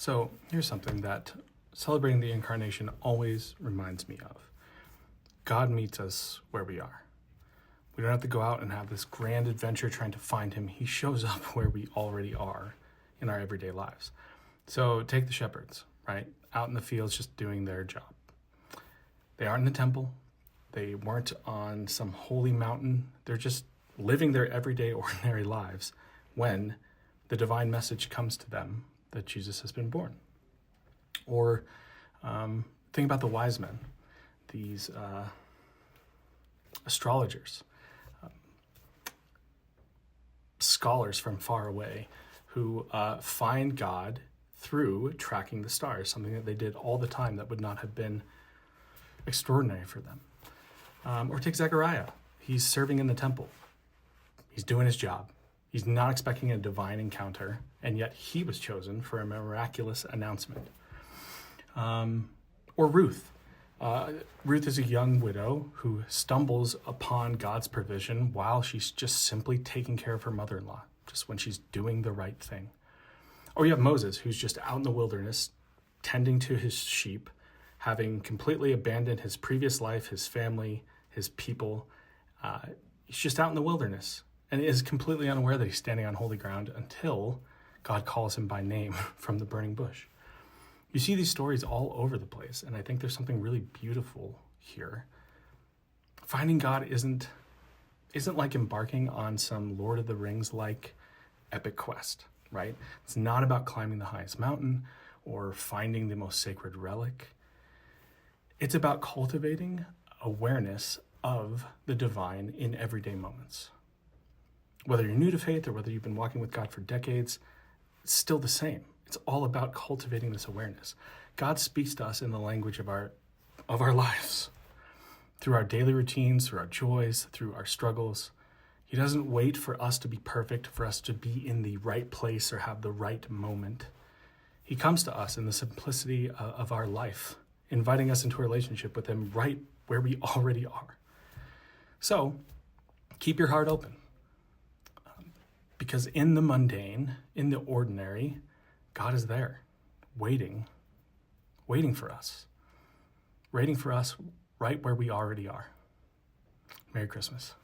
So here's something that celebrating the Incarnation always reminds me of. God meets us where we are. We don't have to go out and have this grand adventure trying to find him. He shows up where we already are in our everyday lives. So take the shepherds, right? Out in the fields just doing their job. They aren't in the temple. They weren't on some holy mountain. They're just living their everyday, ordinary lives when the divine message comes to them that Jesus has been born. Or think about the wise men, these astrologers, scholars from far away who find God through tracking the stars, something that they did all the time that would not have been extraordinary for them. Or take Zechariah. He's serving in the temple. He's doing his job. He's not expecting a divine encounter, and yet he was chosen for a miraculous announcement. Or Ruth. Ruth is a young widow who stumbles upon God's provision while she's just simply taking care of her mother-in-law, just when she's doing the right thing. Or you have Moses, who's just out in the wilderness, tending to his sheep, having completely abandoned his previous life, his family, his people. He's just out in the wilderness and is completely unaware that he's standing on holy ground until God calls him by name from the burning bush. You see these stories all over the place, and I think there's something really beautiful here. Finding God isn't like embarking on some Lord of the Rings-like epic quest, right? It's not about climbing the highest mountain or finding the most sacred relic. It's about cultivating awareness of the divine in everyday moments. Whether you're new to faith or whether you've been walking with God for decades, it's still the same. It's all about cultivating this awareness. God speaks to us in the language of our lives, through our daily routines, through our joys, through our struggles. He doesn't wait for us to be perfect, for us to be in the right place or have the right moment. He comes to us in the simplicity of our life, inviting us into a relationship with him right where we already are. So keep your heart open, because in the mundane, in the ordinary, God is there, waiting for us right where we already are. Merry Christmas.